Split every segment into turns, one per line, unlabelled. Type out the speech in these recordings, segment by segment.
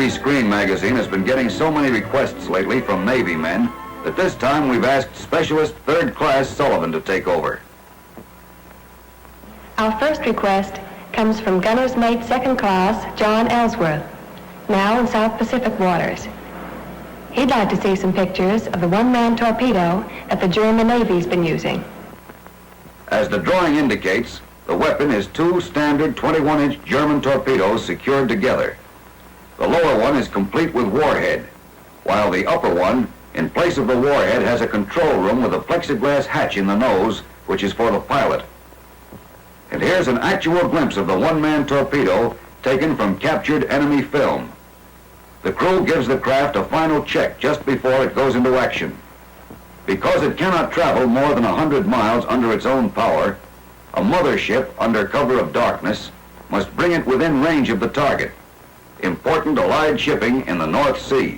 Navy Screen magazine has been getting so many requests lately from Navy men that this time we've asked Specialist Third Class Sullivan to take over.
Our first request comes from Gunner's Mate Second Class John Ellsworth, now in South Pacific waters. He'd like to see some pictures of the one-man torpedo that the German Navy's been using.
As the drawing indicates, the weapon is two standard 21-inch German torpedoes secured together. The lower one is complete with warhead, while the upper one, in place of the warhead, has a control room with a plexiglass hatch in the nose, which is for the pilot. And here's an actual glimpse of the one-man torpedo taken from captured enemy film. The crew gives the craft a final check just before it goes into action. Because it cannot travel more than 100 miles under its own power, a mothership, under cover of darkness, must bring it within range of the target. Important Allied shipping in the North Sea.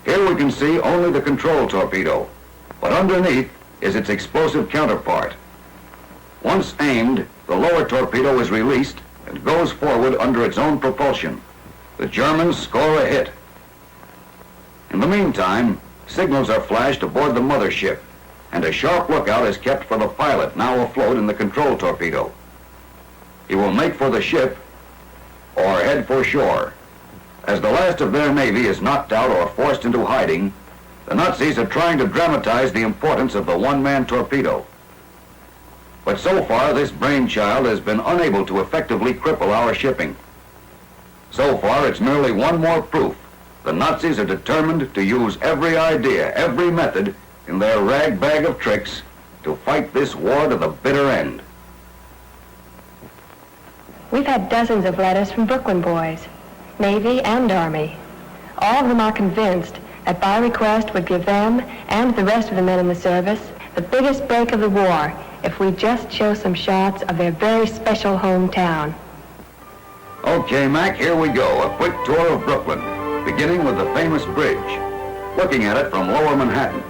Here we can see only the control torpedo, but underneath is its explosive counterpart. Once aimed, the lower torpedo is released and goes forward under its own propulsion. The Germans score a hit. In the meantime, signals are flashed aboard the mothership, and a sharp lookout is kept for the pilot, now afloat in the control torpedo. He will make for the ship or head for shore. As the last of their navy is knocked out or forced into hiding, the Nazis are trying to dramatize the importance of the one-man torpedo. But so far, this brainchild has been unable to effectively cripple our shipping. So far, it's merely one more proof the Nazis are determined to use every idea, every method in their rag bag of tricks to fight this war to the bitter end.
We've had dozens of letters from Brooklyn boys, Navy and Army. All of them are convinced that my request would give them and the rest of the men in the service the biggest break of the war if we just show some shots of their very special hometown.
Okay, Mac, here we go. A quick tour of Brooklyn, beginning with the famous bridge, looking at it from lower Manhattan.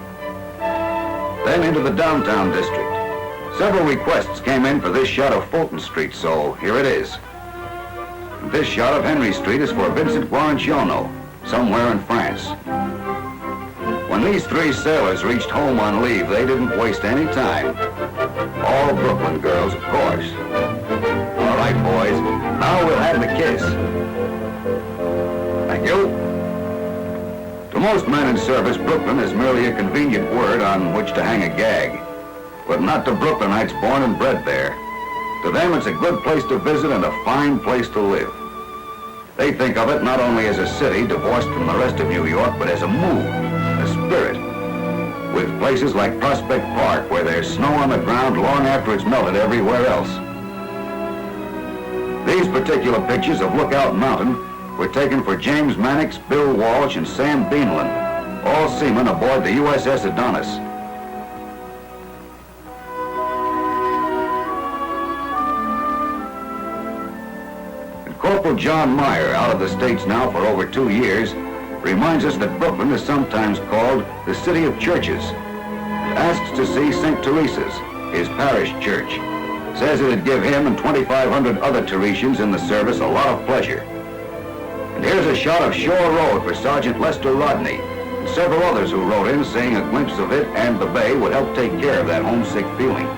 Then into the downtown district. Several requests came in for this shot of Fulton Street, so here it is. This shot of Henry Street is for Vincent Guaranciano, somewhere in France. When these three sailors reached home on leave, they didn't waste any time. All Brooklyn girls, of course. All right, boys, now we'll have the kiss. Thank you. To most men in service, Brooklyn is merely a convenient word on which to hang a gag. But not to Brooklynites born and bred there. To them, it's a good place to visit and a fine place to live. They think of it not only as a city divorced from the rest of New York, but as a mood, a spirit. With places like Prospect Park, where there's snow on the ground long after it's melted everywhere else. These particular pictures of Lookout Mountain were taken for James Mannix, Bill Walsh, and Sam Beanland, all seamen aboard the USS Adonis. And Corporal John Meyer, out of the States now for over 2 years, reminds us that Brooklyn is sometimes called the City of Churches, and asks to see St. Teresa's, his parish church. Says it'd give him and 2,500 other Teresians in the service a lot of pleasure. And here's a shot of Shore Road for Sergeant Lester Rodney, and several others who wrote in saying a glimpse of it and the bay would help take care of that homesick feeling.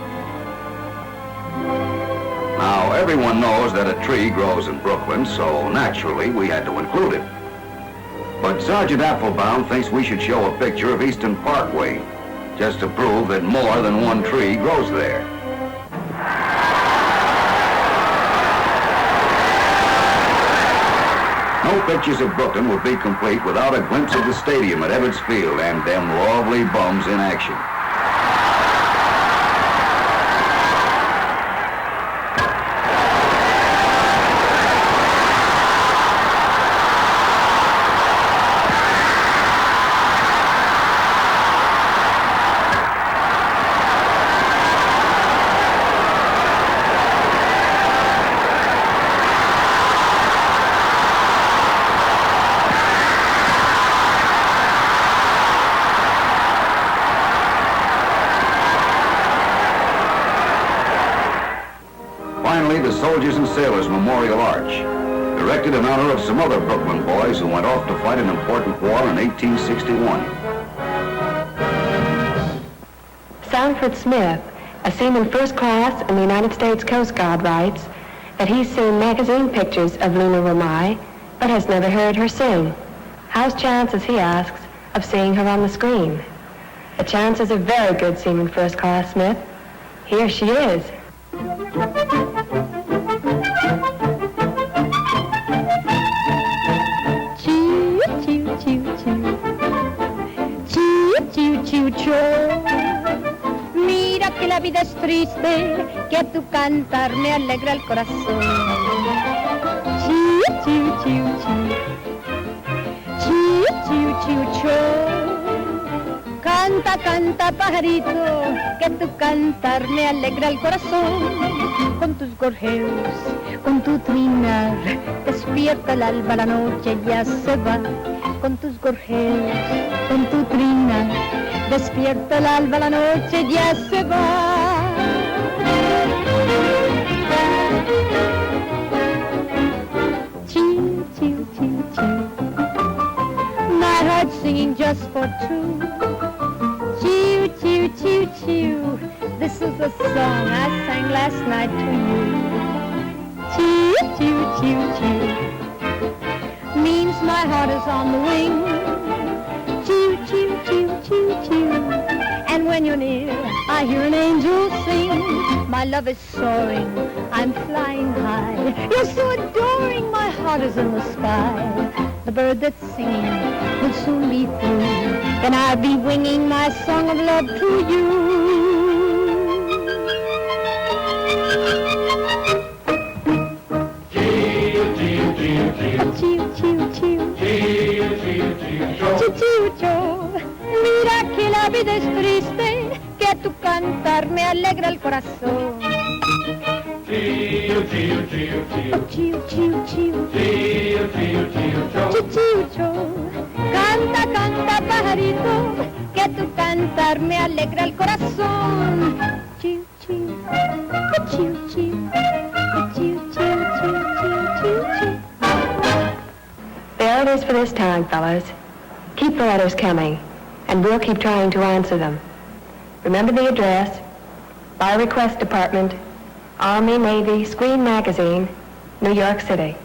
Now, everyone knows that a tree grows in Brooklyn, so naturally we had to include it. But Sergeant Applebaum thinks we should show a picture of Easton Parkway, just to prove that more than one tree grows there. No pictures of Brooklyn would be complete without a glimpse of the stadium at Ebbets Field and them lovely bums in action. Finally, the Soldiers and Sailors Memorial Arch. Erected in honor of some other Brooklyn boys who went off to fight an important war in 1861.
Sanford Smith, a seaman first class in the United States Coast Guard, writes that he's seen magazine pictures of Lina Romay, but has never heard her sing. How's chances, he asks, of seeing her on the screen? The chances are very good, Seaman First Class Smith. Here she is.
Chiu, chiu, chiu, chiu. Chiu, chiu, chiu, chiu. Mira que la vida es triste, que tu cantar me alegra el corazón. Chiu, chiu, chiu, chiu. Chiu, chiu, chiu, chiu. Canta, canta, pajarito, que tu cantar me alegra el corazón. Con tus gorjeos, con tu trinar, despierta el alba, la noche ya se va. Con tus gorjeos, con tu trinar, despierta el alba, la noche ya se va. Chiu, chiu, chiu, chiu. My heart singing just for two. Chiu, chiu, chiu, chiu. This is the song I sang last night to you. Chiu, chiu, chiu, chiu. Means my heart is on the wing. Chiu, chiu, chiu, chiu, chiu. And when you're near, I hear an angel sing. My love is soaring, I'm flying high. You're so adoring, my heart is in the sky. The bird that's singing will soon be through. Then I'll be winging my song of love to you. Chiu, chiu, chiu. Chiu, chiu, chiu. Mira que la vida es triste, que tu cantar me alegra el corazón. Chiu, chiu, chiu, chiu. Chiu, chiu, chiu. Chiu, chiu, chiu, chiu. Chiu, chiu. Canta, canta, pajarito, que tu cantar me alegra el corazón. Chiu, chiu. Chiu, chiu. Chiu, chiu, chiu, chiu, chiu, chiu.
There it is for this time, fellows. Keep the letters coming, and we'll keep trying to answer them. Remember the address, By Request Department, Army, Navy, Screen Magazine, New York City.